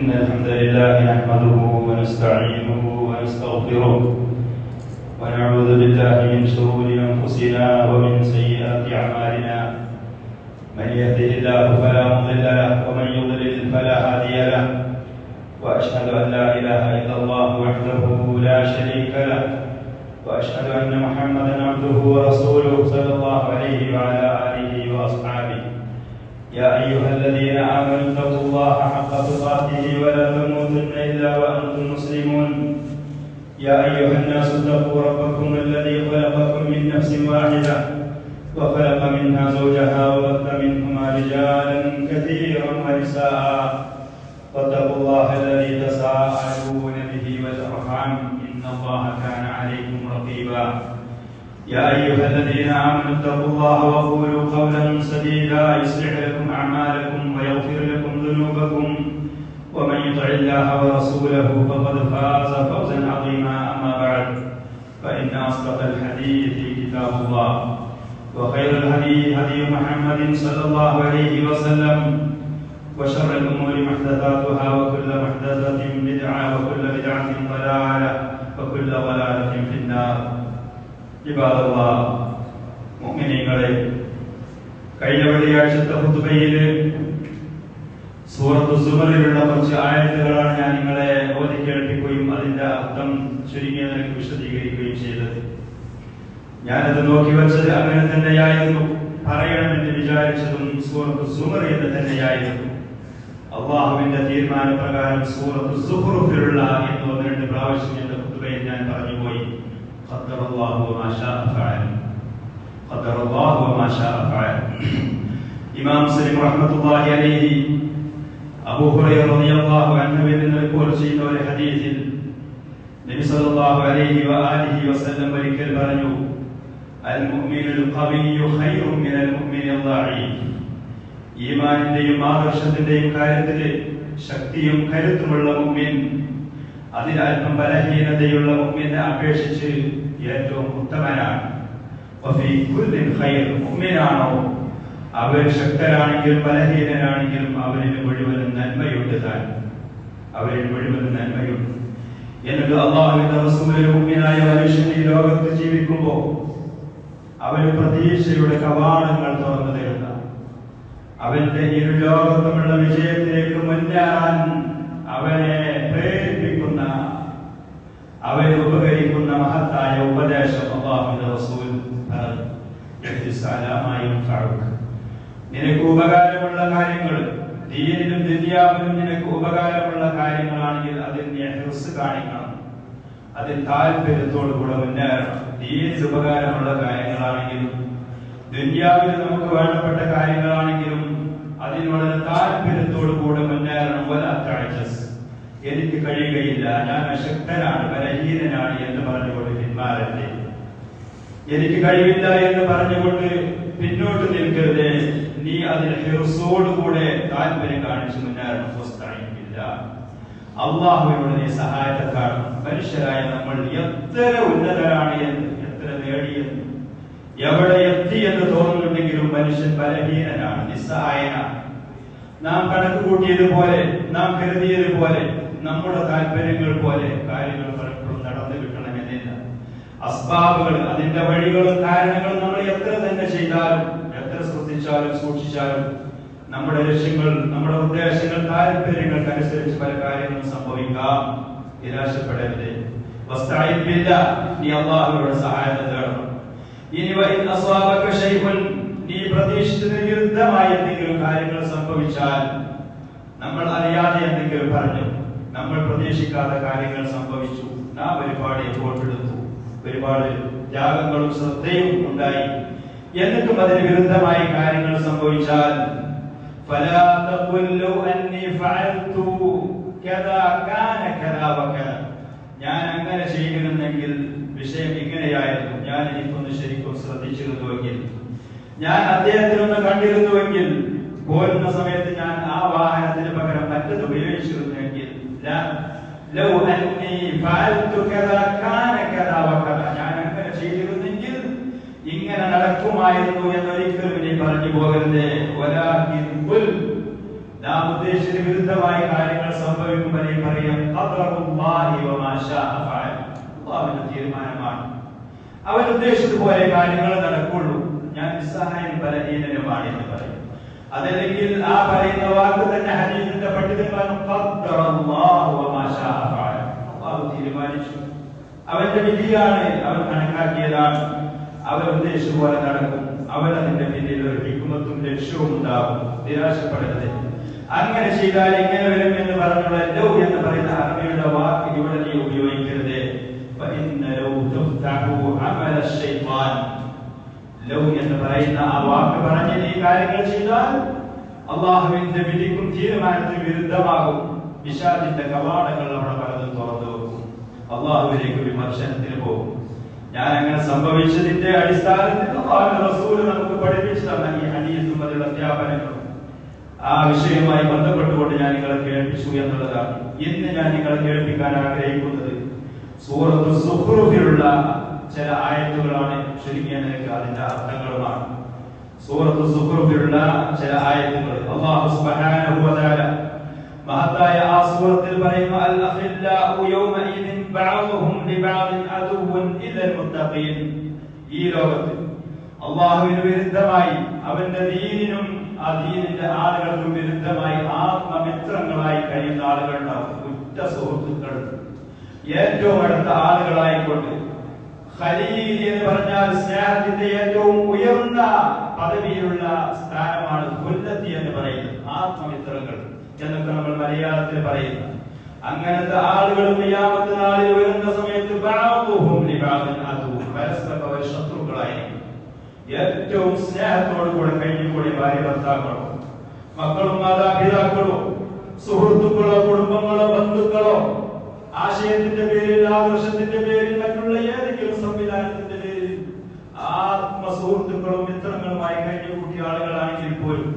إن الحمد لله نحمده ونستعينه ونستغفره ونعوذ بالله من شرور أنفسنا ومن سيئات أعمالنا من يهده الله فلا مضل له ومن يضلل فلا هادي له وأشهد أن لا إله إلا الله وحده لا شريك له وأشهد أن محمدا عبده ورسوله صلى الله عليه وعلى آله وأصحابه يا أيها الذين آمنوا اتقوا الله حق تقاته ولا تموتن إلا وأنتم مسلمون يا أيها الناس اتقوا ربكم الذي خلقكم من نفس واحدة وخلق منها زوجها وبث منهما رجالا كثيرا ونساء واتقوا الله الذي تساءلون به والأرحام إن الله كان عليكم رقيبا يا أيها الذين آمنوا اتقوا الله وقولوا قولا سديدا يصلح لكم أعمالكم ويغفر لكم ذنوبكم ومن يطع الله ورسوله فقد فاز فوزا عظيما أما بعد فإن أصدق الحديث كتاب الله وخير الهدي هدي محمد صلى الله عليه وسلم وشر الأمور محدثاتها وكل محدثة بدعة وكل بدعة ضلالة وكل ضلالة في النار ഇബാദല്ലാ മുഅ്മിനീങ്ങളെ കഴിഞ്ഞ വെള്ളിയാഴ്ചത്തെ ഖുതുബയിൽ സൂറത്തു സുമറിലുള്ള കുറച്ച് ആയത്തുകളാണ് ഞാൻ നിങ്ങളെ ഓതി കേൾപ്പിക്കുകയും അതിന്റെ അർത്ഥം ചുരുങ്ങിയ നിലയ്ക്ക് വിശദീകരിക്കുകയും ചെയ്തത്. ഞാനത് നോക്കി വെച്ചത് അങ്ങനെ തന്നെയായിരുന്നു, പറയണമെന്ന് വിചാരിച്ചതും സൂറത്തു സുമർ എന്ന് തന്നെയായിരുന്നു. അള്ളാഹുവിന്റെ തീരുമാനപ്രകാരം സൂറത്തു സുഖ്റുഫിലുള്ള എന്ന് 1-2 പ്രാവശ്യം എന്റെ ഖുതുബയിൽ ഞാൻ പറഞ്ഞുപോയി. قدر الله وما شاء فعل قدر الله وما شاء فعل. ഇമാം മുസ്ലിം റഹ്മത്തുള്ളാഹി അലൈഹി അബൂ ഹുറൈറ റളിയല്ലാഹു അൻഹു എന്ന് റിപ്പോർട്ട് ചെയ്യുന്ന ഒരു ഹദീസിൽ നബി സല്ലല്ലാഹു അലൈഹി വആലിഹി വസല്ലം ഒരിക്കൽ പറഞ്ഞു, അൽ മുഅ്മിനുൽ ഖവിയ്യു ഖൈറുൻ മിനൽ മുഅ്മിനിൽ ളഈഫ്. ഈമാനിന്റെയും ആദർശത്തിന്റെയും കാര്യത്തിൽ ശക്തിയും കരുത്തുമുള്ള മുഅ്മിൻ അതിൽ അല്പം ബലഹീനതയുള്ള മുഅ്മിനെ അപേക്ഷിച്ച് ഏറ്റവും ഉത്തമനാണ്. വഫീ കുല്ലിൻ ഖൈർ. മുഅ്മിനാണോ അവൻ ശക്തനാണെങ്കിലും ബലഹീനനാണെങ്കിലും അവനിൽ മുഴുവനും നന്മയുണ്ട്. അവനിൽ മുഴുവനും നന്മയുണ്ട്. എന്നിട്ട് അല്ലാഹുവിന്റെ റസൂലിന്റെ മുഅ്മിനായ മനുഷ്യൻ ഈ ലോകത്ത് ജീവിക്കുമ്പോൾ അവന് പ്രതീക്ഷയുടെ കവാടങ്ങൾ തുറന്നു തരുന്ന, അവന്റെ ഇരു ലോകത്തുമുള്ള വിജയത്തിലേക്ക് മുന്നേറാൻ അവനെ പ്രേരിപ്പിക്കുന്ന, അവനെ ഉപകരിക്കുന്ന മഹത്തായ ഉപദേശം അല്ലാഹുവിന്റെ റസൂൽ പറഞ്ഞു. നിനക്ക് ഉപകാരമുള്ള കാര്യങ്ങൾ, ദീനിലും ദുനിയാവിലും നിനക്ക് ഉപകാരമുള്ള കാര്യങ്ങളാണെങ്കിൽ അതിൽ നീ ഹിർസ് കാണിക്കണം, അതിൽ താല്പര്യത്തോടു കൂടെ മുന്നേറണം. ദീനിൽ ഉപകാരമുള്ള കാര്യങ്ങളാണെങ്കിലും ദുനിയാവിൽ നമുക്ക് വേണ്ടപ്പെട്ട കാര്യങ്ങളാണെങ്കിലും അതിൽ വളരെ താല്പര്യത്തോടു കൂടെ മുന്നേറണം. എനിക്ക് കഴിയുകയില്ല, ഞാൻ അശക്തനാണ്, ബലഹീനനാണ് എന്ന് പറഞ്ഞുകൊണ്ട് പിന്മാറരുത്. എനിക്ക് കഴിവില്ല എന്ന് പറഞ്ഞുകൊണ്ട് പിന്നോട്ട് നിൽക്കരുത്. നീ അതിൽ ഹിർസോടുകൂടെ താല്പര്യം കാണിച്ചു മുന്നേറണം. അള്ളാഹുവിനോട് നീ സഹായത്തെ കാണും. മനുഷ്യരായ നമ്മൾ എത്ര ഉന്നതരാണ് എന്ന്, എത്ര നേടിയെന്ന്, എവിടെ എത്തി എന്ന് തോന്നുന്നുണ്ടെങ്കിലും മനുഷ്യൻ ബലഹീനനാണ്, നിസ്സഹായനാണ്. നാം കണക്ക് കൂട്ടിയതുപോലെ, നാം കരുതിയതുപോലെ, നമ്മുടെ താല്പര്യങ്ങൾ പോലെ കാര്യങ്ങൾ പലപ്പോഴും നടന്നു കിട്ടണമെന്നില്ല. അസ്ബാബുകൾ, അതിന്റെ വഴികളും കാരണങ്ങളും നമ്മൾ എത്ര തന്നെ ചെയ്താലും, എത്ര ശ്രദ്ധിച്ചാലും സൂക്ഷിച്ചാലും നമ്മുടെ ലക്ഷ്യങ്ങൾ, നമ്മുടെ ഉദ്ദേശങ്ങൾ, താല്പര്യങ്ങൾക്ക് അനുസരിച്ച് പല കാര്യങ്ങളും സംഭവിക്കാം. നിരാശപ്പെടരുത്. നീ അല്ലാഹുവിനോട് സഹായത്തെ തേടണം. ഇനി നീ പ്രതീക്ഷിച്ചതിന് വിരുദ്ധമായ എന്തെങ്കിലും കാര്യങ്ങൾ സംഭവിച്ചാൽ, നമ്മൾ അറിയാതെ എന്തെങ്കിലും പറഞ്ഞു, നമ്മൾ പ്രതീക്ഷിക്കാത്ത കാര്യങ്ങൾ സംഭവിച്ചു, നാം ഒരുപാട് എഫോർട്ട് എടുത്തു, ഒരുപാട് ത്യാഗങ്ങളും ശ്രദ്ധയും ഉണ്ടായി, എന്നിട്ടും അതിന് വിരുദ്ധമായ കാര്യങ്ങൾ സംഭവിച്ചാൽ ഞാൻ അങ്ങനെ ചെയ്തിരുന്നെങ്കിൽ വിഷയം ഇങ്ങനെയായിരുന്നു, ഞാൻ എനിക്കൊന്ന് ശരിക്കും ശ്രദ്ധിച്ചിരുന്നുവെങ്കിൽ, ഞാൻ അദ്ദേഹത്തിനൊന്ന് കണ്ടിരുന്നുവെങ്കിൽ, പോരുന്ന സമയത്ത് ഞാൻ ആ വാഹനത്തിന് പകരം മറ്റത് ഉപയോഗിച്ചിരുന്നുവെങ്കിൽ, ഞാൻ അങ്ങനെ ചെയ്തിരുന്നെങ്കിൽ ഇങ്ങനെ നടക്കുമായിരുന്നു എന്നൊരിക്കലും നീ പറഞ്ഞു പോകരുത്. നാം ഉദ്ദേശിച്ച വിരുദ്ധമായ കാര്യങ്ങൾ സംഭവിക്കുമ്പോൾ പറയാം ഖദറുല്ലാഹി വമാ ശാഅ ഫഅൽ. അല്ലാഹുവിന്റെ തീരുമാനമാണ്. അവൻ ഉദ്ദേശിച്ചതുപോലെ കാര്യങ്ങൾ നടക്കുള്ളൂ. ഞാൻ നിസ്സഹായനും ബലഹീനനുമാണ് എന്ന് പറയും. അതല്ലെങ്കിൽ ആ പറയുന്ന വാക്ക് തന്നെ ഹദീസിന്റെ പണ്ഡിതന്മാർ ഖദറല്ലാഹു വമാ ശാഅ ഫഅൽ. അല്ലാഹു തീരുമാനിച്ചു, അവന്റെ വിധിയാണ്, അവൻ കണക്കാക്കിയതാണ്, അവൻ ഉദ്ദേശിച്ചതുപോലെ നടക്കും. അവൻ അതിന്റെ പിന്നിൽ ഒരു ഹിക്മത്തും ലക്ഷ്യവും ഉണ്ടാകും. നിരാശപ്പെടരുത്. അങ്ങനെ ചെയ്താൽ ഇങ്ങനെ വരും എന്ന് പറഞ്ഞുള്ള ലൗ എന്ന് പറയുന്ന അറബിയുടെ വാക്ക് ഇവിടെ നീ ഉപയോഗിക്കരുത്. ലൗ എന്ന് പറയുന്ന ആ വാക്ക് പറഞ്ഞ് നീ കാര്യങ്ങൾ ചെയ്താൽ അള്ളാഹുവിന്റെ വിധിക്കും തീരുമാനത്തിന് വിരുദ്ധമാകും. പിശാചിന്റെ കവാടങ്ങൾ അവിടെ പലതും തുറന്നു വെക്കും. അള്ളാഹുവിലേക്ക് വിമർശനത്തിന് പോകും. ഞാൻ അങ്ങനെ സംഭവിച്ചതിന്റെ അടിസ്ഥാനത്തിൽ അല്ലാഹുവിന്റെ റസൂൽ നമുക്ക് പഠിപ്പിച്ചു തന്ന ഈ ഹദീസും അതിലുള്ള അധ്യാപനങ്ങളും ആ വിഷയവുമായി ബന്ധപ്പെട്ടുകൊണ്ട് ഞാൻ നിങ്ങളെ കേൾപ്പിച്ചു എന്നുള്ളതാണ്. ഇന്ന് ഞാൻ നിങ്ങളെ കേൾപ്പിക്കാൻ ആഗ്രഹിക്കുന്നത് സൂറത്തുൽ സുഖ്റൂഫിലുള്ള ചില ആയത്തുകളാണ്. ചുരുങ്ങിയ നിലയ്ക്ക് അതിന്റെ അർത്ഥങ്ങളുമാണ്. സൂറത്തുൽ സുഖ്റൂഫിലുള്ള ചില ആയത്തുകൾ അല്ലാഹു സുബ്ഹാനഹു വ തആല മഹത്തായ ആ സൂറത്തിൽ പറയുന്നു, അൽ അഖില്ലാഉ യൗമഇദിൻ ബഅദുഹും ലിബഅദിൻ അദുവ്വൻ ഇല്ലൽ മുത്തഖീൻ. ഈ ലോകത്തിൽ അല്ലാഹുവിന് വിരുദ്ധമായി അവന്റെ ദീനിനും ആ ദീനിന്റെ ആളുകൾക്കും വിരുദ്ധമായി ആത്മമിത്രങ്ങളായി കഴിയുന്ന ആളുകളുണ്ടാവും. ഉറ്റ സുഹൃത്തുക്കൾ, ഏറ്റവും അടുത്ത ആളുകളായിക്കൊണ്ട്. ഖലീൽ എന്ന് പറഞ്ഞാൽ സ്നേഹത്തിന്റെ ഏറ്റവും ഉയർന്ന പദവിയിലുള്ള സ്ഥാനമാണ് ഖുല്ലത്തി എന്ന് പറയുന്നത്. ആത്മമിത്രങ്ങൾ എന്നൊക്കെ നമ്മൾ മലയാളത്തിൽ പറയുന്നു. അങ്ങനത്തെ ആളുകൾ ഖിയാമത്ത് നാളിൽ വരുന്ന സമയത്ത് ബഅദുഹും ലിബഅദിൻ അദുവ്വൻ, പരസ്പരം ശത്രുക്കളായിരിക്കും. ഏറ്റവും സ്നേഹത്തോടു കൂടെ കഴിഞ്ഞുകൂടി ഭാര്യ ഭർത്താക്കളോ, മക്കളും മാതാപിതാക്കളോ, സുഹൃത്തുക്കളോ, കുടുംബങ്ങളോ, ബന്ധുക്കളോ, ആശയത്തിന്റെ പേരിൽ, ആദർശത്തിന്റെ പേരിൽ, മറ്റുള്ള ഏതെങ്കിലും സംവിധാനത്തിന്റെ പേരിൽ ആത്മസുഹൃത്തുക്കളും മിത്രങ്ങളുമായി കഴിഞ്ഞുകൂട്ടിയ ആളുകളാണെങ്കിൽ പോലും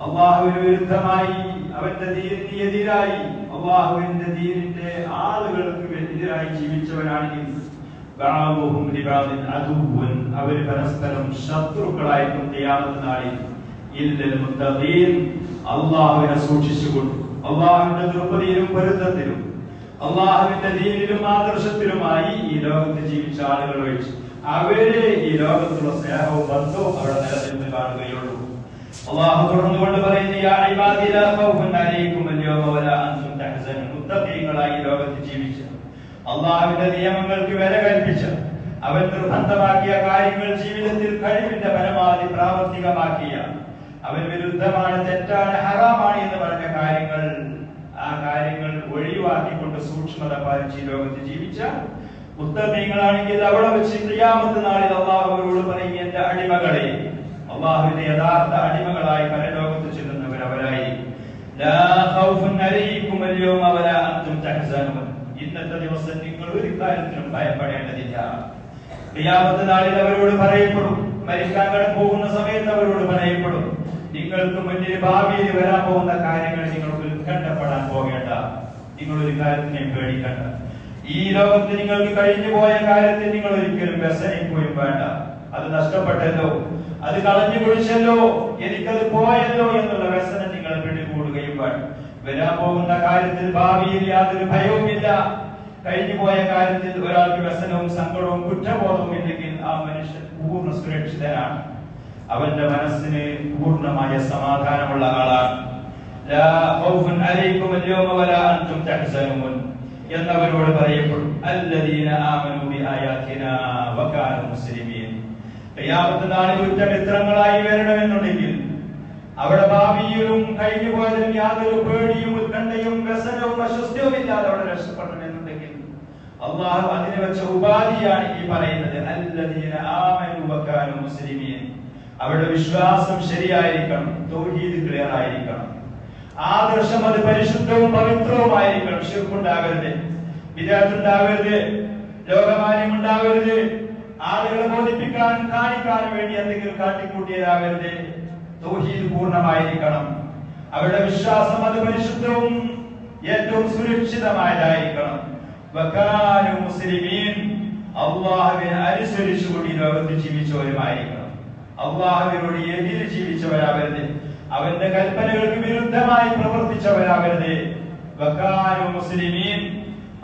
അള്ളാഹുവിന് വിരുദ്ധമായി അവന്റെ ദീനിന് എതിരായി അള്ളാഹുവിന്റെ ദീനിന്റെ ആളുകൾക്ക് എതിരായി ജീവിച്ചവരാണെങ്കിൽ അവർ പരസ്പരം ശത്രുക്കളായിരിക്കും ഖിയാമത്ത് നാളിൽ. ഇല്ലൽ മുത്തഖീൻ, അള്ളാഹുവിനെ സൂക്ഷിച്ചുകൊണ്ട് അള്ളാഹുവിന്റെ ദൃപതിയിലും പൊരുത്തത്തിലും അള്ളാഹുവിന്റെ ദീനിലും ആദർശത്തിലുമായി ഈ ലോകത്ത് ജീവിച്ച ആളുകൾ ഒഴിച്ച് അവരെ ഈ ലോകത്തുള്ള സ്നേഹവും ബന്ധവും അവിടെ നിലനിന്ന് കാണുകയുള്ളൂ. അള്ളാഹു തുടർന്നുകൊണ്ട് പറയുന്നു, യാ ഇബാദി ലാ ഖൗഫുൻ അലൈക്കും അൽയൗമ വലാ അൻതും തഹ്സനൂൻ. മുത്തഖീങ്ങളായി ഈ ലോകത്ത് ജീവിച്ച അള്ളാഹുവിന്റെ നിയമങ്ങൾക്ക് വില കൽപ്പിച്ച അവൻ നിർബന്ധമാക്കിയ കാര്യങ്ങൾ ജീവിതത്തിൽ കഴിവിന്റെ പരമാവധി പ്രാവർത്തികമാക്കിയ അവൻ വിരുദ്ധമാണ്, തെറ്റാണ്, ഹറാമാണ് എന്ന് പറഞ്ഞ കാര്യങ്ങൾ ആ കാര്യങ്ങൾ ഒഴിവാക്കിക്കൊണ്ട് സൂക്ഷ്മത പാലിച്ച് ലോകത്ത് ജീവിച്ച മുത്തഖീങ്ങളാണെങ്കിൽ അവിടെ വെച്ച് ഖിയാമത്ത് നാളിൽ അള്ളാഹു അവരോട് പറയും, എന്റെ അടിമകളെ, അള്ളാഹുവിന്റെ യഥാർത്ഥ അടിമകളായി പരലോകത്ത് ചെല്ലുന്നവർ അവരായിരിക്കും. ലാ ഖൗഫുൻ അലൈക്കും അൽയൗമ വലാ അൻതും തഹ്സനൂൻ. ഇന്നത്തെ ദിവസം നിങ്ങൾ ഒരു കാര്യത്തിനും ഭയപ്പെടേണ്ടതില്ല. ഖിയാമത്ത് നാളിൽ അവരോട് പറയപ്പെടും, മരിക്കാൻ പോകുന്ന സമയത്ത് അവരോട് പറയപ്പെടും, നിങ്ങൾക്ക് മുന്നിൽ ഭാവിയിൽ വരാൻ പോകുന്ന കാര്യങ്ങൾ നിങ്ങൾ ഉത്കണ്ഠപ്പെടാൻ പോകേണ്ട, നിങ്ങൾ ഒരു കാര്യത്തിനെയും പേടിക്കണ്ട. ഈ ലോകത്ത് നിങ്ങൾക്ക് കഴിഞ്ഞു പോയ കാര്യത്തിൽ നിങ്ങൾ ഒരിക്കലും വ്യസനിക്കുകയും വേണ്ട. അത് നഷ്ടപ്പെട്ടല്ലോ, അത് കളഞ്ഞു കുളിച്ചല്ലോ, എനിക്കത് പോയല്ലോ എന്നുള്ള വ്യസനം നിങ്ങൾ പിടികൂടുകയും വേണം. വരാൻ പോകുന്ന കാര്യത്തിൽ ഭാവിയിൽ യാതൊരു ഭയവുമില്ല. കഴിഞ്ഞു പോയ കാര്യത്തിൽ ഒരാൾക്ക് വ്യസനവും സങ്കടവും കുറ്റബോധവും ഇല്ലെങ്കിൽ ആ മനുഷ്യൻ പൂർണ്ണ സുരക്ഷിതനാണ്. അവന്റെ മനസ്സിന് പൂർണ്ണമായ സമാധാനമുള്ള ആളാണ്. ലാ ഖൗഫുൻ അലൈക്കും അൽയൗമ വലാ അൻതും തഹ്സനൂൻ എന്നവരോട് പറയപ്പെടും, അല്ലദീന ആമനൂ ബിആയാതിനാ വകാനൂ മുസ്ലിമീൻ. ഖിയാമത്ത് നാളിൽ ഉറ്റമിത്രങ്ങളായി വരണമെന്നുണ്ടെങ്കിൽ അവിടെ ഭാവിയിലും കഴിഞ്ഞു പോയതിലും യാതൊരു പേടിയും ഉത്കണ്ഠയും വ്യസനവും അസ്വസ്ഥവും ഇല്ലാതെ അവിടെ രക്ഷപ്പെടണമെന്നുണ്ടെങ്കിൽ അള്ളാഹു അതിനെ വെച്ച ഉപാധിയാണ് ഈ പറയുന്നത്, അല്ലദീന ആമനൂ വകാനൂ മുസ്ലിമീൻ. അവരുടെ വിശ്വാസം ശരിയായിരിക്കണം, തൗഹീദ് ക്ലിയർ ആയിരിക്കണം, ആദർശം അത് പരിശുദ്ധവും പവിത്രവുമായിരിക്കണം. ശിർക്കുണ്ടാകരുത്, ബിദ്അത്ത് ഉണ്ടാകരുത്, ലോകമാന്യം ഉണ്ടാകരുത്, ആളുകളെ ബോധിപ്പിക്കാൻ കാണിക്കാൻ വേണ്ടി എന്തെങ്കിലും കാട്ടിക്കൂട്ടിയതാകരുത്. തൗഹീദ് പൂർണ്ണമായിരിക്കണം. അവരുടെ വിശ്വാസം അത് പരിശുദ്ധവും ഏറ്റവും സുരക്ഷിതമായതായിരിക്കണം. വകാനൂ മുസ്ലിമീൻ, അല്ലാഹുവിനെ അനുസരിച്ചുകൊണ്ട് ഈ ലോകത്ത് ജീവിച്ചവരുമായിരിക്കണം. അള്ളാഹുവിനോട് എതിര് ജീവിച്ചവരാവരുത്. അവന്റെ കൽപ്പനകൾക്ക് വിരുദ്ധമായി പ്രവർത്തിച്ചവരാകരുത്. വകാനു മുസ്ലിമീൻ,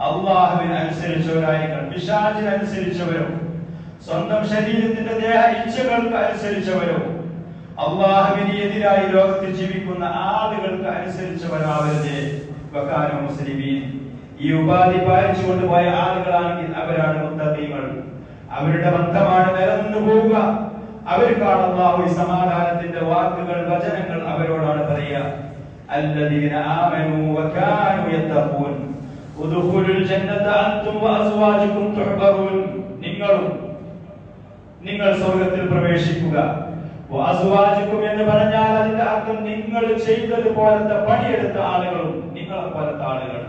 അല്ലാഹുവിനെ അനുസരിച്ചവരായിരിക്കണം. പിശാചിനെ അനുസരിച്ചവരോ സ്വന്തം ശരീരത്തിന്റെ ദേഹ ഇച്ഛകൾക്ക് അനുസരിച്ചവരോ അല്ലാഹുവിന് എതിരായി ലോകത്തിൽ ജീവിക്കുന്ന ആളുകൾക്ക് അനുസരിച്ചവരാവരുത്. വകാനു മുസ്ലിമീൻ, ഈ ഉപാധി പാലിച്ചു കൊണ്ടുപോയ ആളുകളാണെങ്കിൽ അവരാണ് മുത്തഖീങ്ങൾ. അവരുടെ ബന്ധമാണ് നിലനിന്നു പോവുക. അവർക്കാണ് അല്ലാഹു ഈ സമാധാനത്തിന്റെ വാക്കുകൾ, വചനങ്ങൾ അവരോടാണ് പറയുക. അല്ലദീന ആമനൂ വകാനൂ യത്തഖൂൻ ഉദ്ഖുലുൽ ജന്നത അൻതും വഅസ്വാജുകും തുഹ്ബറൂൻ, നിങ്ങൾ സ്വർഗ്ഗത്തിൽ പ്രവേശിക്കുക. വഅസ്വാജുകും എന്ന് പറഞ്ഞാൽ അതിന്റെ അർത്ഥം നിങ്ങൾ ചെയ്തതുപോലത്തെ പണിയെടുത്ത ആളുകളും നിങ്ങളെ പോലത്തെ ആളുകൾ.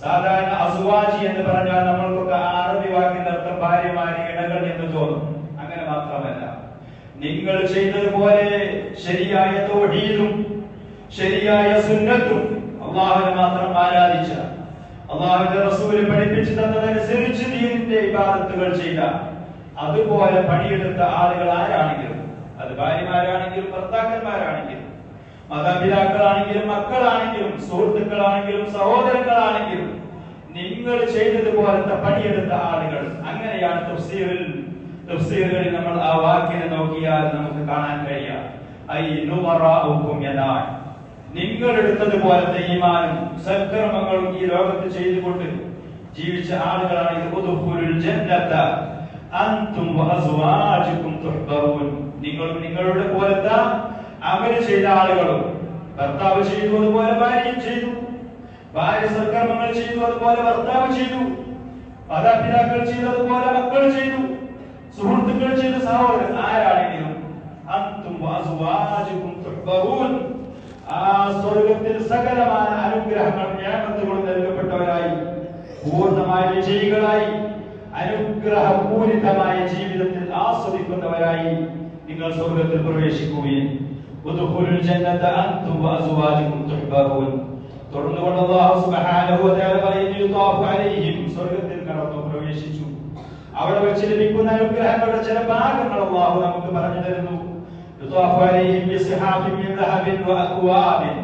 സാധാരണ അസ്വാജി എന്ന് പറഞ്ഞാൽ നമ്മൾക്കൊക്കെ അറബി വാക്കിന്റെ അർത്ഥം ഭാര്യമാര്, ഇണകൾ എന്ന് തോന്നും. അങ്ങനെ മാത്രമല്ല, നിങ്ങൾ ചെയ്തതുപോലെ ശരിയായ തൗഹീദും ശരിയായ സുന്നത്തും അല്ലാഹുവിനെ മാത്രം ആരാധിച്ച, അല്ലാഹുവിന്റെ റസൂൽ പഠിപ്പിച്ചു തന്നതനുസരിച്ച് ദീനിന്റെ ഇബാദത്തുകൾ ചെയ്ത, അതുപോലെ പണിയെടുത്ത ആളുകൾ ആരാണെങ്കിലും, അത് ഭാര്യമാരാണെങ്കിലും ഭർത്താക്കന്മാരാണെങ്കിലും മാതാപിതാക്കളാണെങ്കിലും മക്കളാണെങ്കിലും സുഹൃത്തുക്കളാണെങ്കിലും സഹോദരങ്ങളാണെങ്കിലും നിങ്ങൾ ചെയ്തതുപോലത്തെ പണിയെടുത്ത ആളുകൾ, അങ്ങനെയാണ് തഫ്സീറുകളിൽ നമ്മൾ ആ വാക്കിനെ നോക്കിയാൽ നമുക്ക് കാണാൻ കഴിയുക. ഐ നുമറാഉകും യനാൻ, നിങ്ങൾ എടുത്തതുപോലത്തെ ഈമാനും സൽക്കർമ്മങ്ങളും ഈ ലോകത്ത് ചെയ്തുകൊണ്ട് ജീവിച്ച ആളുകളാണെങ്കിൽ ഉദ്ഖുലുൽ ജന്നത അൻതും വഅസ്വാജുകും തുഹ്ബറൂൻ, നിങ്ങളും നിങ്ങളുടെ പോലത്തെ അമൽ ചെയ്ത ആളുകളും, ഭർത്താവ് ചെയ്തു അതുപോലെ ഭാര്യയും ചെയ്തു, ഭാര്യ സൽക്കർമ്മങ്ങൾ ചെയ്തു അതുപോലെ ഭർത്താവ് ചെയ്തു, മാതാപിതാക്കൾ ചെയ്തതുപോലെ മക്കൾ ചെയ്തു, സുഹൃത്തുക്കൾ ചെയ്ത സഹോദരൻ ആരാണെങ്കിലും അൻതും വഅസ്വാജുകും തുഹ്ബറൂൻ, ആ സ്വർഗ്ഗത്തിൽ സകലമായ അനുഗ്രഹങ്ങൾ നിഅമത്തുകൾ നൽകപ്പെട്ടവരായി, പൂർണ്ണമായ വിജയികളായി, അനുഗ്രഹപൂരിതമായ ജീവിതത്തിൽ ആസ്വദിക്കുന്നവരായി നിങ്ങൾ സ്വർഗ്ഗത്തിൽ പ്രവേശിക്കുകയും ഉദ്ഖുലുൽ ജന്നത അൻതും വഅസ്വാജുകും തുഹ്ബറൂൻ. തുടർന്നുകൊണ്ട് അല്ലാഹു സുബ്ഹാനഹു വ തആല പറയുന്നു, യുതാഫു അലൈഹിം, സ്വർഗ്ഗത്തിൽ കടന്നു പ്രവേശിച്ചു അവിടെ വെച്ച് ലഭിക്കുന്ന അനുഗ്രഹങ്ങളുടെ ചില ഭാഗങ്ങൾ അല്ലാഹു നമുക്ക് പറഞ്ഞു തരുന്നു. യുതാഫു അലൈഹിം ബിസിഹാബിൻ മിൻ ദഹബിൻ വഅക്വാബിൻ,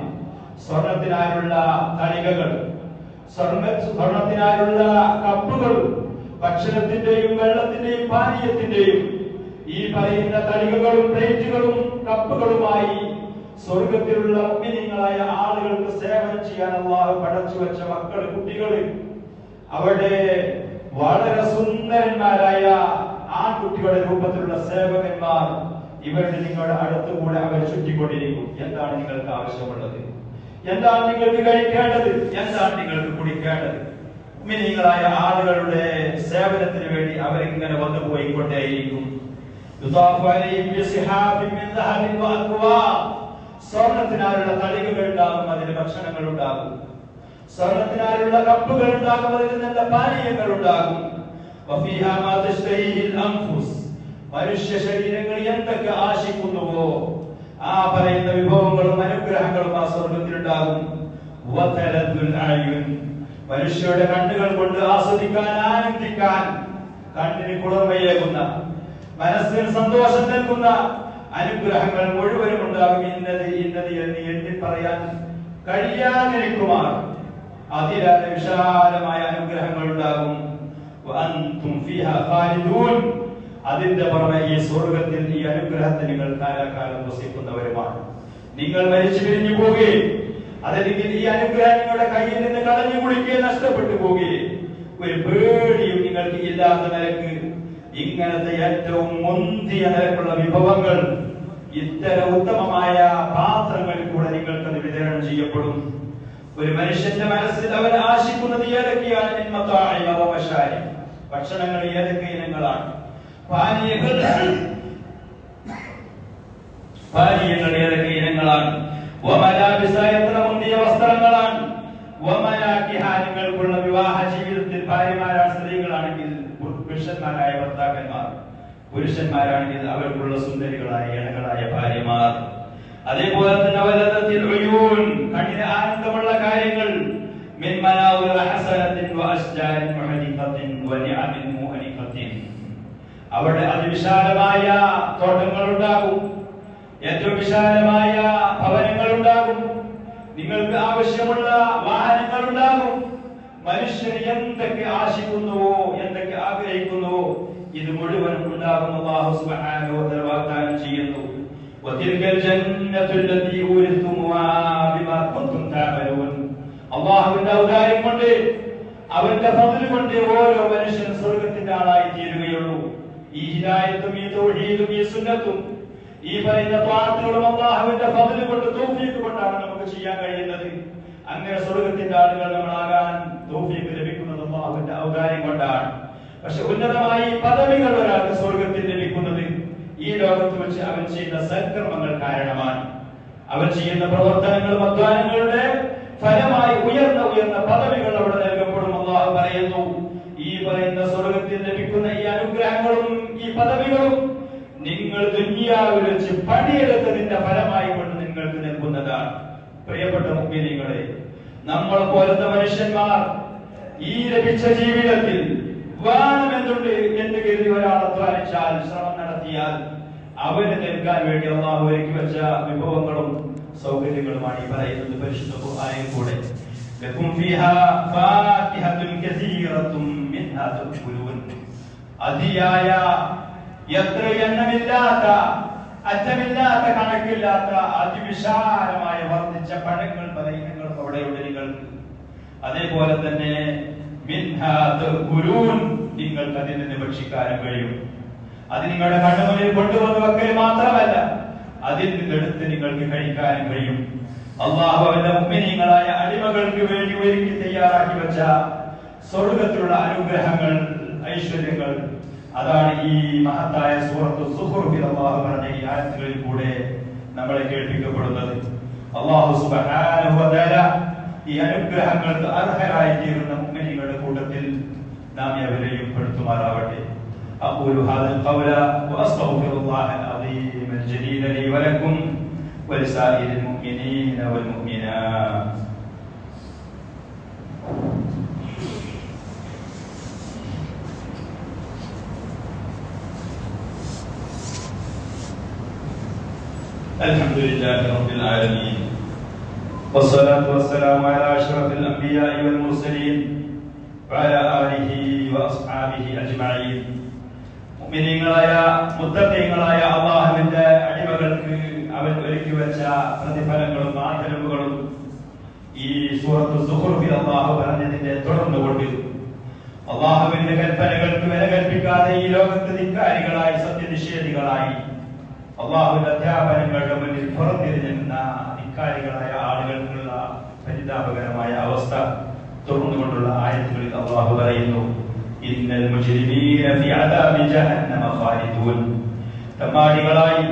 സ്വർണ്ണത്തിനാലുള്ള തളികകൾ, സ്വർണ്ണത്തിനാലുള്ള കപ്പുകൾ, ഭക്ഷണത്തിന്റെയും വെള്ളത്തിന്റെയും പാനീയത്തിന്റെയും ഈ പറയുന്ന തളികകളും പ്ലേറ്റുകളും കപ്പുകളുമായി സ്വർഗത്തിലുള്ള മുഅ്മിനീങ്ങളായ ആളുകൾക്ക് സേവനം ചെയ്യാൻ അല്ലാഹു പടച്ചു വെച്ച മക്കൾ, കുട്ടികൾ, അവിടെ വളരെ സുന്ദരന്മാരായ ആൺകുട്ടികളുടെ രൂപത്തിലുള്ള സേവകന്മാർ, ഇവരുടെ നിങ്ങളുടെ അടുത്തുകൂടെ അവർ ചുറ്റിക്കൊണ്ടിരിക്കും. എന്താണ് നിങ്ങൾക്ക് ആവശ്യമുള്ളത്? എന്താണ് നിങ്ങൾക്ക് കഴിക്കേണ്ടത്? എന്താണ് നിങ്ങൾക്ക് കുടിക്കേണ്ടത്? മുഅ്മിനീങ്ങളായ ആളുകളുടെ സേവനത്തിന് വേണ്ടി അവരിങ്ങനെ വന്നു പോയിക്കൊണ്ടേയിരിക്കും. സ്വർണ്ണത്തിനാലുള്ള തളികകൾ ഉണ്ടാകും, അതിന് ഭക്ഷണങ്ങൾ ഉണ്ടാകും. സ്വർണ്ണത്തിനാലുള്ള കപ്പുകൾ ഉണ്ടാകും, അതിൽ നല്ല പാനീയങ്ങൾ ഉണ്ടാകും. മനുഷ്യ ശരീരങ്ങൾ എന്തൊക്കെ ആശിക്കുന്നുവോ ആ പറയുന്ന വിഭവങ്ങളും അനുഗ്രഹങ്ങളും ആ സ്വർഗത്തിലുണ്ടാകും. മനുഷ്യരുടെ കണ്ണുകൾ കൊണ്ട് ആസ്വദിക്കാൻ, ആനന്ദിക്കാൻ, കണ്ണിന് കുളിർമയേകുന്ന, മനസ്സിന് സന്തോഷം നൽകുന്ന അനുഗ്രഹങ്ങൾ മുഴുവനും ഉണ്ടാകും. ഇന്നത് ഇന്നത് എന്ന് എണ്ണി പറയാൻ കഴിയാതിരിക്കുമാർ അതിലേറെ വിശാലമായ അനുഗ്രഹങ്ങൾ ഉണ്ടാകും. അതിന്റെ പുറമെ ഈ സ്വർഗത്തിൽ ഈ അനുഗ്രഹത്തിൽ നിങ്ങൾ കാലാകാലം വസിക്കുന്നവരുമാണ്. നിങ്ങൾ മരിച്ചു പിരിഞ്ഞു പോകുകയും അതല്ലെങ്കിൽ ഈ അനുഗ്രഹം നിങ്ങളുടെ കയ്യിൽ നിന്ന് കളഞ്ഞു കുടിക്കുകയും നഷ്ടപ്പെട്ടു പോകുകയും ഒരു പേടിയും നിങ്ങൾക്ക് ഇല്ലാത്ത നിലക്ക് ഇങ്ങനത്തെ ഏറ്റവും മുന്തിയ നിലക്കുള്ള വിഭവങ്ങൾ ഇത്തരം ഉത്തമമായ പാത്രങ്ങളിൽ കൂടെ നിങ്ങൾക്കത് വിതരണം ചെയ്യപ്പെടും. ഒരു മനുഷ്യന്റെ മനസ്സിൽ അവൻ ആശിക്കുന്നത് ഏതൊക്കെയാണ്? ഭക്ഷണങ്ങൾ ഏതൊക്കെ ഇനങ്ങളാണ്? പാനീയങ്ങൾ ഏതൊക്കെ ഇനങ്ങളാണ്? എത്ര മുന്തിയ വസ്ത്രങ്ങളാണ്? നിങ്ങൾക്കുള്ള വിവാഹ ജീവിതത്തിൽ ഭാര്യമാരാണ് സ്ത്രീകളാണെങ്കിൽ പുരുഷന്മാരായ ഭർത്താക്കന്മാർ, പുരുഷന്മാരാണെങ്കിൽ അവർക്കുള്ള സുന്ദരികളായ ഇണകളായ ഭാര്യമാർ. അതേപോലെ തന്നെ കണ്ണിന് ആനന്ദമുള്ള കാര്യങ്ങൾ, അവിടെ അതിവിശാലമായ തോട്ടങ്ങൾ ഉണ്ടാകും, ഏറ്റവും വിശാലമായ ഭവനങ്ങൾ ഉണ്ടാകും, നിങ്ങൾക്ക് ആവശ്യമുള്ള വാഹനങ്ങൾ ഉണ്ടാകും. മനുഷ്യൻ എന്തൊക്കെ ആശിക്കുന്നുവോ, എന്തൊക്കെ ആഗ്രഹിക്കുന്നുവോ, ഇത് മുഴുവനും ഉണ്ടാകും. അല്ലാഹു സുബ്ഹാനഹു വ തആല വാഗ്ദാനം ചെയ്യുന്നു, വതിൽകൽ ജന്നത്തുൽ ലത്തി ഊരിതുമുഹാ ബിമാ കുൻതും തഅമലൂൻ. അല്ലാഹുവിന്റെ ഔദാര്യം കൊണ്ട്, അവന്റെ ഫദ്ൽ കൊണ്ട് ഓരോ മനുഷ്യനും സ്വർഗ്ഗത്തിന്റെ ആളായി തീരുകയുള്ളൂ. ഈ ഹിദായത്തും ഈ തൗഹീദും ഈ സുന്നത്തും ഈ പറയുന്ന ത്വാഅത്തുകളും അല്ലാഹുവിന്റെ ഫദ്ൽ കൊണ്ട്, തൗഫീഖ് കൊണ്ടാണ് നമുക്ക് ചെയ്യാൻ കഴിയുന്നത്. അങ്ങനെ സ്വർഗ്ഗത്തിന്റെ ആളുകൾ നമ്മളാകാൻ തൗഫീഖ് ലഭിക്കുന്നത് അല്ലാഹുവിന്റെ ഔദാര്യം കൊണ്ടാണ്. പക്ഷെ ഉന്നതമായി പദവികൾ ഒരാൾക്ക് സ്വർഗ്ഗത്തിൽ ലഭിക്കുന്നത് ഈ ലോകത്ത് വെച്ച് അവൻ ചെയ്യുന്ന സൽക്കർമ്മങ്ങൾ കാരണമാണ്. അവൻ ചെയ്യുന്ന പ്രവർത്തനങ്ങളും അധ്വാനങ്ങളുടെ ഫലമായി ഉയർന്ന ഉയർന്ന പദവികൾ അവിടെ നൽകപ്പെടും. അല്ലാഹു പറയുന്നു, ഈ പറയുന്ന സ്വർഗ്ഗത്തിൽ ലഭിക്കുന്ന ഈ അനുഗ്രഹങ്ങളും ഈ പദവികളും നിങ്ങൾ ദുനിയാവിൽ വെച്ച് പണിയെടുത്തതിന്റെ ഫലമായി കൊണ്ട് നിങ്ങൾക്ക് നൽകുന്നതാണ്. പ്രിയപ്പെട്ട മുഅ്മിനീങ്ങളെ, നമ്മൾ പോലത്തെ മനുഷ്യന്മാർ ഈ ലഭിച്ച ജീവിതത്തിൽ വേണമെന്നുണ്ട് എന്ന് കരുതി ഒരാൾ അധ്വാനിച്ചാൽ, ശ്രമം നടത്തിയാൽ, അവന് നൽകാൻ വേണ്ടി അല്ലാഹു ഒരുക്കി വെച്ച വിഭവങ്ങളും സൗകര്യങ്ങളുമാണ് ഈ പറയുന്നത് പരിശുദ്ധ ഖുർആനിൽ കൂടെ. ലകും ഫീഹാ ഫാകിഹത്തുൻ കസീറത്തും മിൻഹാ തഅകുലൂൻ. അതിയായ, എത്ര എണ്ണമില്ലാത്ത, അറ്റമില്ലാത്ത, കണക്കില്ലാത്ത അതിവിശാലമായ വർദ്ധിച്ച പഴങ്ങൾ പല ഇനങ്ങളും അവിടെയുണ്ട് നിങ്ങൾക്ക്. അതേപോലെ തന്നെ മിൻഹാ തഅകുലൂൻ, നിങ്ങൾക്ക് അതിൽ നിന്ന് ഭക്ഷിക്കാനും കഴിയും. അത് നിങ്ങളുടെ കണ്ണുമുന്നിൽ കൊണ്ടുവന്ന് വെക്കൽ മാത്രമല്ല, അതിൽ നിന്നെടുത്ത് നിങ്ങൾക്ക് കഴിക്കാനും കഴിയും. അല്ലാഹു അവന്റെ മുഅ്മിനീങ്ങളായ അടിമകൾക്ക് വേണ്ടി ഒരുക്കി തയ്യാറാക്കി വെച്ച സ്വർഗ്ഗത്തിലുള്ള അനുഗ്രഹങ്ങൾ, ഐശ്വര്യങ്ങൾ, അതാണ് ഈ മഹത്തായ സൂറത്തു സുഖ്റൂഫിൽ അല്ലാഹു പറഞ്ഞ ഈ ആയത്തുകളിൽ കൂടെ നമ്മളെ കേൾപ്പിക്കപ്പെടുന്നത്. അല്ലാഹു സുബ്ഹാനഹു വ തആല ഈ അനുഗ്രഹങ്ങൾക്ക് അർഹരായി തീരുന്ന മുഅ്മിനീങ്ങളുടെ കൂട്ടത്തിൽ നാം അവരെയും പെടുത്തുമാറാവട്ടെ. أقول هذا القول وأستغفر الله العظيم الجليل لي ولكم ولسائر المؤمنين والمؤمنات. الحمد لله رب العالمين والصلاة والسلام على أشرف الأنبياء والمرسلين وعلى آله وأصحابه أجمعين. മുഅ്മിനീങ്ങളായ മുത്തഖീങ്ങളായ അല്ലാഹുവിന്റെ അടിമകൾക്ക് അവൻ ഒരുക്കി വെച്ച പ്രതിഫലങ്ങളും ആദരവുകളും ഈ സൂറത്തു സുഖ്റൂഫിൽ അല്ലാഹു പറഞ്ഞതിന്റെ തുടർന്നുകൊണ്ട് അല്ലാഹുവിന്റെ കൽപ്പനകൾക്ക് വില കൽപ്പിക്കാതെ ഈ ലോകത്ത് ധിക്കാരികളായി, സത്യനിഷേധികളായി, അല്ലാഹുവിന്റെ അധ്യാപനങ്ങളുടെ മുന്നിൽ പുറത്തിരിഞ്ഞ ധിക്കാരികളായ ആളുകൾക്കുള്ള പരിതാപകരമായ അവസ്ഥ തുറന്നുകൊണ്ടുള്ള ആയത്തുകളിൽ അല്ലാഹു പറയുന്നു, ഇന്നൽ മുജ്രിമീന ഫീ അദാബി ജഹന്നമ ഖാലിദൂൻ. തമ്മാടികളായി,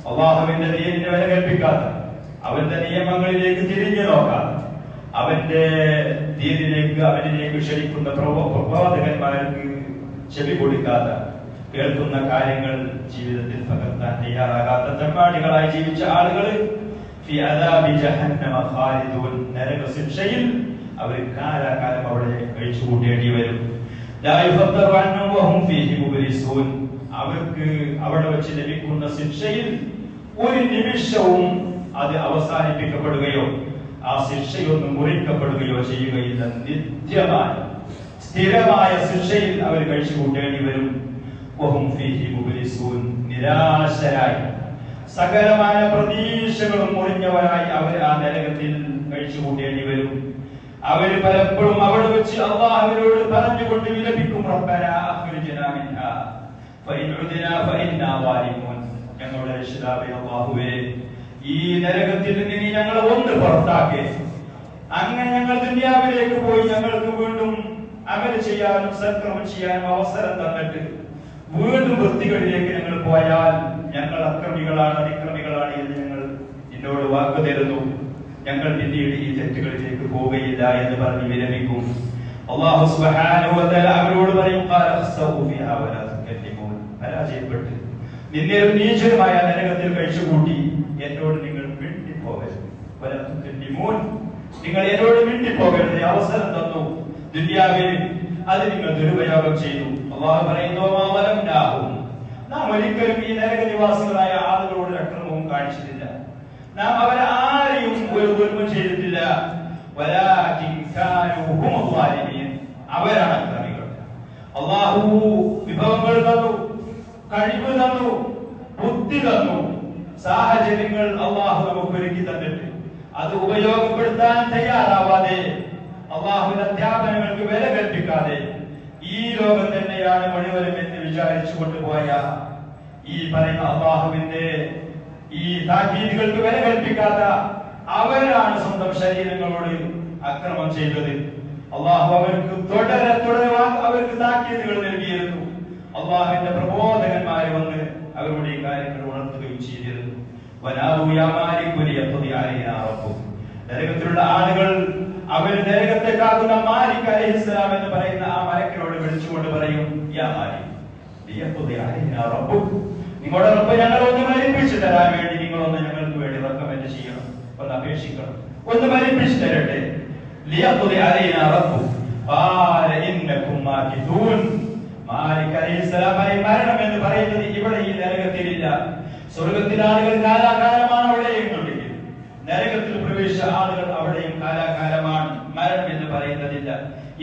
അല്ലാഹുവിന്റെ ദീനിനെ വില കൽപ്പിക്കാത്ത, അവന്റെ നിയമങ്ങളിലേക്ക് തിരിഞ്ഞു നോക്കാത്ത, അവന്റെ ദീനിലേക്ക് അവനിലേക്ക് ക്ഷണിക്കുന്ന പ്രവാചകന്മാർക്ക് ചെവി കൊടുക്കാത്ത, കേൾക്കുന്ന കാര്യങ്ങൾ ജീവിതത്തിൽ പകർത്താൻ തയ്യാറാകാത്ത തമ്മാടികളായി ജീവിച്ച ആളുകൾ ഫീ അദാബി ജഹന്നമ ഖാലിദൂൻ, നരക ശിക്ഷയിൽ അവർ കാലാകാലം അവിടെ കഴിച്ചു കൂട്ടേണ്ടി വരും. അവർക്ക് അവിടെ വെച്ച് ലഭിക്കുന്ന ശിക്ഷയിൽ ഒരു നിമിഷവും അത് അവസാനിപ്പിക്കപ്പെടുകയോ ആ ശിക്ഷയൊന്നും മുറിക്കപ്പെടുകയോ ചെയ്യുകയില്ല. നിത്യമായ സ്ഥിരമായ ശിക്ഷയിൽ അവർ കഴിച്ചു കൂട്ടേണ്ടി വരും. നിരാശരായി, സകലമായ പ്രതീക്ഷകളും മുറിഞ്ഞവരായി അവർ ആ നരകത്തിൽ കഴിച്ചു കൂട്ടേണ്ടി വരും. അവർ പലപ്പോഴും അവിടെ വെച്ച് അല്ലാഹുവിനോട് പറഞ്ഞുകൊണ്ട് വിലപിക്കും, റബ്ബനാ അഖ്രിജ്നാ മിൻഹാ ഫഇൻ ഉദ്നാ ഫഇന്നാ ളാലിമൂൻ. ഞങ്ങളുടെ രക്ഷിതാവേ അല്ലാഹുവേ, ഈ നരകത്തിൽ നിന്ന് നീ ഞങ്ങളെ ഒന്ന് പുറത്താക്കേ. അങ്ങനെ ഞങ്ങൾ ദുനിയാവിലേക്ക് പോയി ഞങ്ങൾക്ക് വീണ്ടും അമൽ ചെയ്യാനും സൽക്കർമ്മം ചെയ്യാനും അവസരം തന്നിട്ട് വീണ്ടും വൃത്തികളിലേക്ക് ഞങ്ങൾ പോയാൽ ഞങ്ങൾ അക്രമികളാണ്, അതിക്രമികളാണ് എന്ന് ഞങ്ങൾ എന്നോട് വാക്ക് തരുന്നു. ഞങ്ങൾ പിന്നീട് ഈ തെറ്റുകളിലേക്ക് പോവുകയില്ല എന്ന് പറഞ്ഞ് വിരമിക്കും. അല്ലാഹു സുബ്ഹാനഹു വ തആല അവരോട് പറയും, പരാജയപ്പെട്ട് നിന്നെ നീചമായ നരകത്തിൽ കഴിച്ചുകൂട്ടി എന്നോട് നിങ്ങൾ മിണ്ടിപ്പോകരുത്. നിങ്ങൾ എന്നോട് മിണ്ടിപ്പോകരുത്. അവസരം തന്നു ദുനിയാവിൽ, അത് നിങ്ങൾ ദുരുപയോഗം ചെയ്തു. അല്ലാഹു പറയുന്നു, നാം ഒരിക്കലും ഈ നരക നിവാസികളായ ആളുകളോട് അക്രമവും നാം അവരെ ആരെയും ഒരു ദുൽമ ചെയ്തിട്ടില്ല. വലാകിൻ കാനൂ ഹുമുൽ ളാലിമീൻ, അവരാണ് അക്രമികൾ. അല്ലാഹു വിഭവങ്ങൾ തന്നു, കഴിവ് തന്നു, ബുദ്ധി തന്നു, സാഹചര്യങ്ങൾ അല്ലാഹു നമുക്ക് ഒരുക്കി തന്നിട്ട് അത് ഉപയോഗപ്പെടുത്താൻ തയ്യാറാവാതെ, അല്ലാഹുവിന്റെ അധ്യാപനങ്ങൾക്ക് വില കൽപ്പിക്കാതെ ഈ ലോകം തന്നെയാണ് മുഴുവനും എന്ന് വിചാരിച്ചു കൊണ്ടുപോയ ഈ പറയുന്ന അല്ലാഹുവിന്റെ ഈ താക്കീതുകൾക്ക് വില കൽപ്പിക്കാത്ത അവരാണ് സ്വന്തം ശരീരങ്ങളോട് അക്രമം ചെയ്തത്. അല്ലാഹു അവർക്ക് തുടരെ അവർക്ക് താക്കീതുകൾ നൽകിയിരുന്നു. അല്ലാഹുവിന്റെ പ്രബോധകന്മാരെ വന്ന് അവരുടെ ഈ കാര്യങ്ങൾ ഉണർത്തുകയും ചെയ്തിരുന്നു. നരകത്തിലുള്ള ആളുകൾ അവർ നരകത്തെ കാക്കുന്ന മാലിക് അലൈഹിസ്സലാം എന്ന് പറയുന്ന ആ മലക്കിനോട് വിളിച്ചുകൊണ്ട് പറയും, യാ മാലിക് ലിയഖ്ദി അലൈനാ റബ്ബുക്, നിങ്ങളുടെ റബ്ബ് ഞങ്ങളെ ഒന്ന് മരിപ്പിച്ചു തരാൻ വേണ്ടി നിങ്ങളൊന്ന് ഞങ്ങൾക്ക് വേണ്ടി റെക്കമെൻഡ് ചെയ്യണം, ഒന്ന് അപേക്ഷിക്കണം, ഒന്ന് മരിപ്പിച്ചു തരട്ടെ. ലിയഖ്ദി അലൈനാ റബ്ബുക് ഖാല ഇന്നകും മാകിതൂൻ. മാലിക് അലൈഹിസ്സലാം മരണം എന്ന് പറയുന്നത് ഇവിടെ ഈ നരകത്തിലില്ല. സ്വർഗത്തിലെ ആളുകൾ കാലാകാലമാണ് അവിടെയും ഉണ്ടെങ്കിൽ നരകത്തിൽ പ്രവേശിച്ച ആളുകൾ അവിടെയും കാലാകാലമാണ്. മരണം എന്ന് പറയുന്നതില്ല.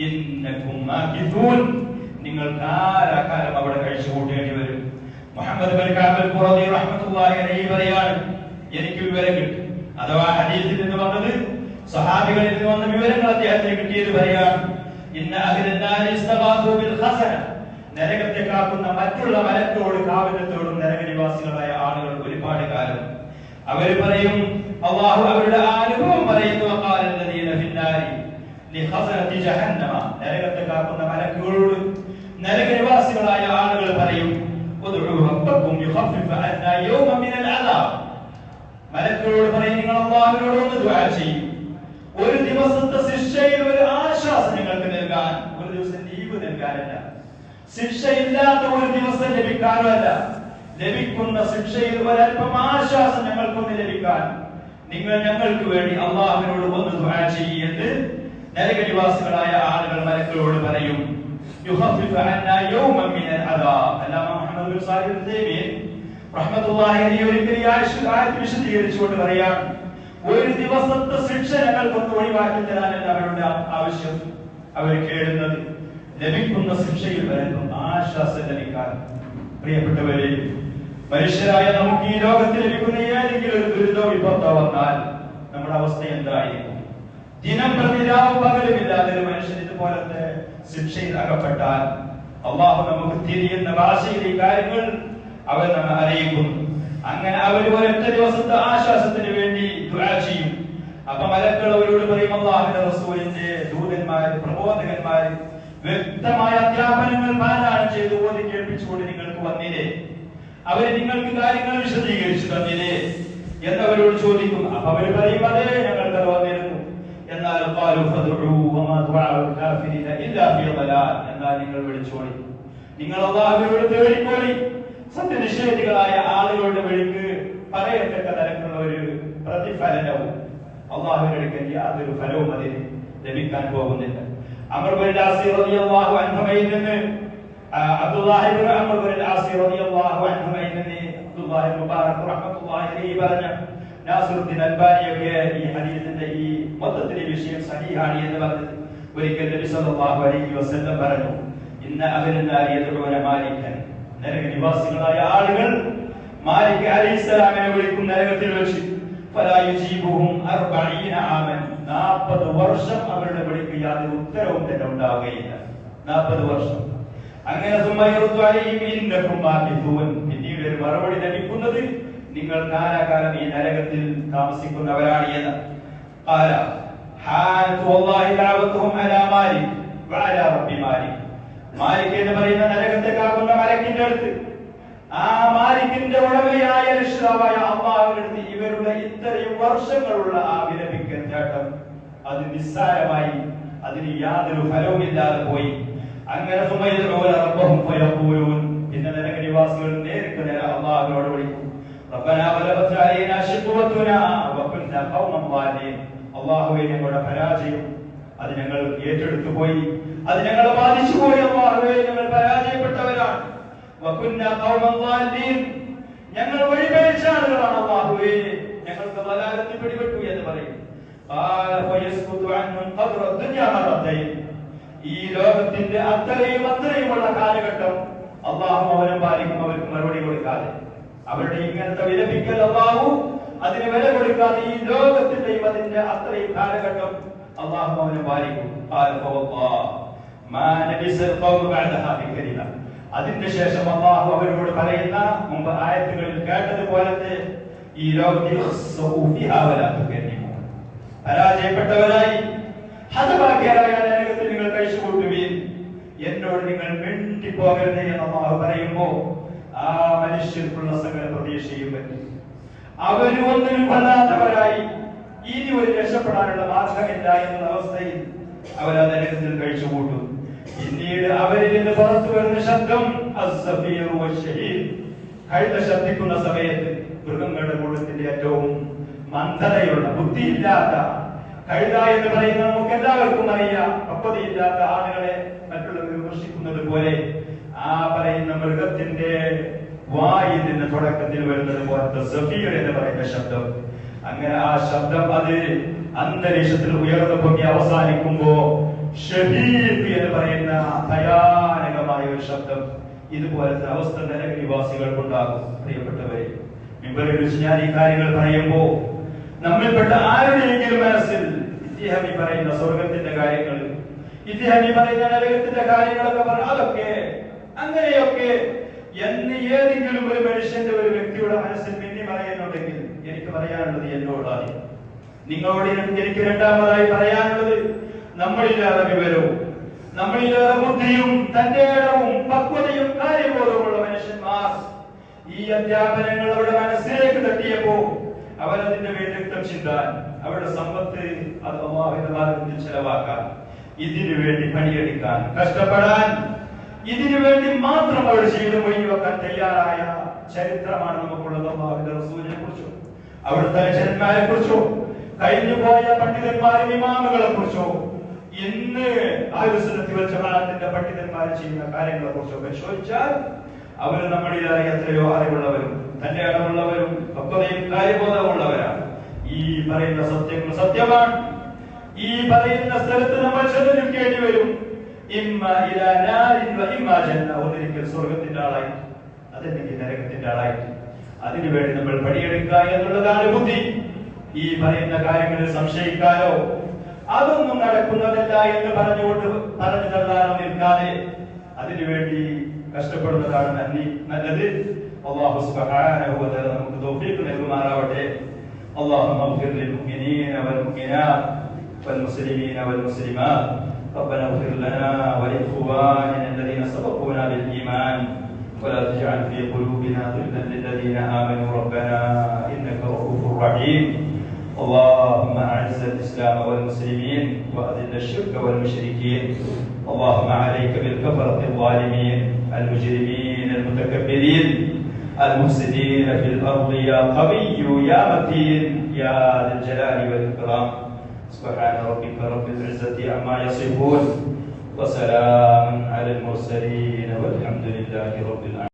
ഇന്നകും മാകിതൂൻ, നിങ്ങൾ കാലാകാലം അവിടെ കഴിച്ചു കൂട്ടേണ്ടി വരും. മുഹമ്മദ് ബിൻ കഅബ് ഖുറദി റഹ്മത്തുള്ളാഹി അലൈഹി പറയാണ്, എനിക്ക് വിവരം കിട്ടി, അഥവാ ഹദീസിൽ നിന്ന് വന്നത്, സഹാബികളിൽ നിന്ന് വന്ന വിവരങ്ങൾ അദ്ദേഹത്തിന് കിട്ടിയത് പറയാണ്, ഇന്ന അഹ്ലൻ നാരി ഇസ്തഗാസു ബിൽ ഖസന, നരകത്തെ കാക്കുന്ന മറ്റുള്ള മലക്കോട് കാവലത്തോടും നരകനിവാസികളായ ആളുകൾ ഒരുപാട് കാലം അവർ പറയും, അല്ലാഹു അവരുടെ അനുഭവം പറയുന്നു, വഖാലല്ലദീന ഫിന്നാരി ലിഖസനതി ജഹന്നമ, നരകത്തെ കാക്കുന്ന മലക്കുകളോട് നരകനിവാസികളായ ആളുകൾ പറയും, ഉദ്ഉ റബ്ബക്കും യുഖഫിഫ അന്നാ യൗമൻ മിനൽ അദാബ്, മലക്കുകളോട് പറയും, നിങ്ങൾ അല്ലാഹുവിനോട് ഒന്ന് ദുആ ചെയ്യൂ, ഒരു ദിവസത്തെ ശിക്ഷയിൽ ഒരു ആശ്വാസം നിങ്ങൾക്ക് നൽകാൻ, ഒരു ദിവസം ലീവ് നൽകാനല്ല, ശിക്ഷയില്ലാത്ത ഒരു ദിവസം ലഭിക്കാനോ അല്ല, ലഭിക്കുന്ന ശിക്ഷയിൽ ഒരൽപ്പം ആശ്വാസം ഞങ്ങൾക്കൊന്ന് ലഭിക്കാൻ നിങ്ങൾ ഞങ്ങൾക്ക് വേണ്ടി അല്ലാഹുവിനോട് ഒന്ന് ദുആ ചെയ്യെന്ന് നരകനിവാസികളായ ആളുകൾ മലക്കുകളോട് പറയും. യുഖഫിഫു അന്നാ യൗമൻ മിനൽ അദാബ്. അല്ലാമ മുഹമ്മദ് ബിൻ സാലിഹ് അൽ ഉസൈമീൻ റഹ്മത്തുള്ളാഹി അലൈഹി ഒരിക്കൽ ഈ ആയത്ത് വിശദീകരിച്ചുകൊണ്ട് പറയാണ്, ഒരു ദിവസത്തെ ശിക്ഷ ഞങ്ങൾക്കൊന്ന് ഒഴിവാക്കി തരാനല്ല അവരുടെ ആവശ്യം. അവർ കേടുന്നത് ലഭിക്കുന്ന ശിക്ഷയിൽ വരുന്ന ആശ്വാസം ലഭിക്കാൻ. പ്രിയപ്പെട്ടവരെ, മനുഷ്യരായ നമുക്ക് ഈ ലോകത്തിൽ ലഭിക്കുന്ന ഏതെങ്കിലും ഒരു ദുരിതോ വിപത്തോ വന്നാൽ നമ്മുടെ അവസ്ഥ എന്തായിരിക്കും? ദിനം പ്രതി രാവും പകലുമില്ലാതെ ഒരു മനുഷ്യൻ ഇതുപോലത്തെ ശിക്ഷയിൽ അകപ്പെട്ടാൽ അല്ലാഹു നമുക്ക് തിരിയുന്ന ഭാഷയിൽ ഈ കാര്യങ്ങൾ അവർ നമ്മെ അറിയിക്കുന്നു. അങ്ങനെ അവർ ഒരൊറ്റ ദിവസത്തെ ആശ്വാസത്തിന് വേണ്ടി ദുആ ചെയ്യും. അപ്പൊ മലക്കുകൾ അവരോട് പറയും, അല്ലാഹുവിന്റെ റസൂലിന്റെ ദൂതന്മാര്, പ്രബോധകന്മാര് വ്യക്തമായ അധ്യാപനങ്ങൾ പാരായണം ചെയ്ത് ഓതി കേൾപ്പിച്ചുകൊണ്ട് നിങ്ങൾക്ക് വന്നില്ലേ, അവര് നിങ്ങൾക്ക് കാര്യങ്ങൾ വിശദീകരിച്ചു തന്നില്ലേ എന്നവരോട് ചോദിക്കും. അപ്പൊ അവര് പറയും, അതെ ഞങ്ങൾക്ക് അത് വന്നിരുന്നു. എന്നാൽ എന്നാൽ നിങ്ങൾ വിളിച്ചോളി, നിങ്ങൾ അല്ലാഹുവിനോട് തേടിക്കോളി. സത്യനിഷേധികളായ ആളുകളുടെ വിളിക്ക് പറയത്തക്ക തരത്തിലുള്ള ഒരു പ്രതിഫലനവും അല്ലാഹുവിന്റെ അടുക്കൽ യാതൊരു ഫലവും അതിന് ലഭിക്കാൻ പോകുന്നില്ല. അമർ ബിൻ ആസി റളിയല്ലാഹു അൻഹുമയിൽ നിന്ന് അബ്ദുല്ലാഹി ഇബ്നു അമർ ബിൻ ആസി റളിയല്ലാഹു അൻഹുമയിൽ നിന്ന് അബ്ദുല്ലാഹി മുബാറക് റഹ്മത്തുള്ളാഹി അലൈഹി പറഞ്ഞു, നാസിറുദ്ദീൻ അൽബാനിയൊക്കെ ഈ ഹദീസിന്റെ ഈ മൊത്തത്തിലെ വിഷയം സഹീഹാണ് എന്ന് പറഞ്ഞത് ഒരിക്കൽ നബി സല്ലല്ലാഹു അലൈഹി വസല്ലം പറഞ്ഞു, ഇന്ന അഹ്ലൻ നാരി യദ്ഉന മാലികൻ, നരകനിവാസികളായ ആളുകൾ മാലിക് അലൈഹിസ്സലാമിനെ വിളിക്കും നരകത്തിൽ വെച്ച്. ഫലാ യുജീബുഹും 40 ആമൻ, 40 വർഷം അവരുടെ വിളിക്ക് യാതൊരു ഉത്തരവും തന്നെ ഉണ്ടാവുകയില്ല. 40 വർഷം. അങ്ങനെ പിന്നീട് ഒരു മറുപടി ലഭിക്കുന്നത്, നിങ്ങൾ കാലാകാലം ഈ നരകത്തിൽ താമസിക്കുന്നവരാണ് എന്ന്. മാലിക് എന്ന് പറയുന്ന നരകത്തെ കാക്കുന്ന മലക്കിന്റെ അടുത്ത്, ആ മാലിക്കിന്റെ ഉടമയായ രക്ഷിതാവായ അല്ലാഹുവിന്റെ അടുത്ത് ഇവരുടെ ഇത്രയും വർഷങ്ങളുള്ള ആ വിലപിക്കൽ ചാട്ടം അത് നിസ്സാരമായി, അതിന് യാതൊരു ഫലവുമില്ലാതെ പോയി. അങ്ങനെ പിന്നെ നരകനിവാസികൾ നേരിട്ട് നേരെ അല്ലാഹുവിനോട് വിളിക്കും, അല്ലാഹുവേ ഞങ്ങളുടെ പരാജയം അത് ഞങ്ങൾ ഏറ്റെടുത്തു പോയി, അത് ഞങ്ങളെ ബാധിച്ചു പോയി. അല്ലാഹുവേ ഞങ്ങൾ പരാജയപ്പെട്ടവരാണ്. ഞങ്ങൾ വഴിപഴിച്ച ആളുകളാണ്. അല്ലാഹുവേ ഞങ്ങൾക്ക് ളലാലത്തിൽ പിടിപെട്ടു എന്ന് പറയും. ഈ ലോകത്തിന്റെ അത്രയുമുള്ള കാലഘട്ടം അള്ളാഹു അവനും പാലിക്കും. അവർക്ക് മറുപടി കൊടുക്കാതെ, അവരുടെ ഇങ്ങനത്തെ വിലപിക്കൽ അള്ളാഹു അതിന് വില കൊടുക്കാതെ ഈ ലോകത്തിന്റെയും അതിന്റെ അത്രയും കാലഘട്ടം അള്ളാഹു അവനും പാലിക്കും. അതിന്റെ ശേഷം അള്ളാഹു അവരോട് പറയുന്ന മുമ്പ് ആയത്തുകളിൽ കേട്ടതുപോലത്തെ ഈ ലോകത്തിൽ പരാജയപ്പെട്ടവരായി ഹതഭാഗ്യരായ നരകത്തിൽ നിങ്ങൾ കഴിച്ചുകൂട്ടുവീൻ, എന്നോട് നിങ്ങൾ മിണ്ടിപ്പോകരുത് എന്ന് അള്ളാഹു പറയുമ്പോ ആ മനുഷ്യർക്കുള്ള സകല പ്രതീക്ഷയും പറ്റി അവര് ഒന്നിനും കൊല്ലാത്തവരായി ഇനി ഒരു രക്ഷപ്പെടാനുള്ള മാർഗമില്ല എന്ന അവസ്ഥയിൽ അവരാ നരകത്തിൽ കഴിച്ചുകൂട്ടും. പിന്നീട് അവരിൽ നിന്ന് പുറത്തു വരുന്ന ശബ്ദം കഴുത ശബ്ദിക്കുന്ന സമയത്ത് മൃഗങ്ങളുടെ കൂട്ടത്തിന്റെ ഏറ്റവും മന്ദതയുള്ള ബുദ്ധിയില്ലാത്ത കഴുത എന്ന് പറയുന്ന നമുക്ക് എല്ലാവർക്കും അറിയാം. പക്വതയില്ലാത്ത ആളുകളെ മറ്റുള്ളവർ വിമർശിക്കുന്നത് പോലെ ആ പറയുന്ന മൃഗത്തിന്റെ വായിൽ നിന്ന് തുടക്കത്തിൽ വരുന്നത് പോലത്തെ സഫീർ എന്ന് പറയുന്ന ശബ്ദം, അങ്ങനെ ആ ശബ്ദം അത് അന്തരീക്ഷത്തിൽ ഉയർന്നു പൊങ്ങി അവസാനിക്കുമ്പോ ഷഹീദ് എന്ന് പറയുന്ന ഭയാനകമായ ഒരു ശബ്ദം, ഇതുപോലത്തെ അവസ്ഥ നരകനിവാസികൾക്കുണ്ടാകും. പ്രിയപ്പെട്ടവരെ, മിമ്പറിൽ വെച്ച് ഞാൻ ഈ കാര്യങ്ങൾ പറയുമ്പോ നമ്മിൽപ്പെട്ട ആരുടെയെങ്കിലും മനസ്സിൽ ഇദ്ദേഹം ഈ പറയുന്ന സ്വർഗത്തിന്റെ കാര്യങ്ങൾ, ഇദ്ദേഹം ഈ പറയുന്ന നരകത്തിന്റെ കാര്യങ്ങളൊക്കെ അതൊക്കെ അങ്ങനെയൊക്കെ എന്ന് ഏതെങ്കിലും ഒരു മനുഷ്യന്റെ ഒരു വ്യക്തിയുടെ മനസ്സിൽ മിന്നി പറയുന്നുണ്ടെങ്കിൽ എനിക്ക് പറയാനുള്ളത് എന്നോടാണ്. നിങ്ങളോട് എനിക്ക് രണ്ടാമതായി പറയാനുള്ളത്, നമ്മളില്ലാതെ വിവരവും നമ്മളില്ലാതെ ബുദ്ധിയും തന്റെ ഇടവും പക്വതയും കാര്യബോധവുമുള്ള മനുഷ്യന്മാർ ഈ അധ്യാപനങ്ങൾ അവരുടെ മനസ്സിലേക്ക് തട്ടിയപ്പോ അവരതിന്റെ വേണ്ടി രക്തം ചിന്താൻ, അവരുടെ സമ്പത്ത് അത് അല്ലാഹുവിന്റെ മാർഗ്ഗത്തിൽ ചെലവാക്കാൻ, ഇതിനു വേണ്ടി പണിയെടുക്കാൻ, കഷ്ടപ്പെടാൻ, ഇതിനു വേണ്ടി മാത്രം അവർ ജീവിതം ഒഴിഞ്ഞുവെക്കാൻ തയ്യാറായ ചരിത്രമാണ് നമുക്കുള്ളത്. അല്ലാഹുവിന്റെ റസൂലിനെ കുറിച്ചോ അവിടുത്തെ ജന്മാരെ കുറിച്ചോ കഴിഞ്ഞുപോയ പണ്ഡിതന്മാരും ഇമാമുകളെ കുറിച്ചോ ഇന്ന് അഹ്ലുസുന്നത്തി വൽ ജമാഅത്തിന്റെ പണ്ഡിതന്മാർ ചെയ്യുന്ന കാര്യങ്ങളെ കുറിച്ചോ പരിശോധിച്ചാൽ അവർ നമ്മളിലായി എത്രയോ അറിവുള്ളവരും തന്റെ ഇടമുള്ളവരും പക്വതയും കാര്യബോധമുള്ളവരാണ്. ഈ പറയുന്ന സത്യങ്ങൾ സത്യമാണ്. ഈ പറയുന്ന സ്ഥലത്ത് നമ്മൾ ചെന്ന് നിൽക്കേണ്ടി വരും. ഒന്നിരിക്കൽ സ്വർഗത്തിന്റെ ആളായി, അതല്ലെങ്കിൽ നരകത്തിന്റെ ആളായി. അതിനുവേണ്ടി നമ്മൾ പണിയെടുക്കുക എന്നുള്ളതാണ് ബുദ്ധി. ഈ പറയുന്ന കാര്യങ്ങളിൽ സംശയിക്കാനോ അതൊന്നും നടക്കുന്നതല്ല എന്ന് പറഞ്ഞു തള്ളാനോ നിൽക്കാതെ അതിനുവേണ്ടി കഷ്ടപ്പെടുന്നതാണ് നല്ലത്. അല്ലാഹു സുബ്ഹാനഹു വ തആല നമുക്ക് തൗഫീഖ് നൽകുമാറാവട്ടെ. اللهم اغفر للمؤمنين والمؤمنات والمسلمين والمسلمات. ربنا اغفر لنا ولإخواننا الذين سبقونا بالإيمان ولا تجعل في قلوبنا غلا للذين آمنوا ربنا إنك رؤوف رحيم. اللهم أعز الإسلام والمسلمين وأذل الشرك والمشركين. اللهم عليك بالكفرة الظالمين المجرمين المتكبرين المفسدين في الأرض يا قوي يا متين يا ذا الجلال والإكرام. سبحان ربك رب العزة عما يصفون وسلام على المرسلين والحمد لله رب العالمين.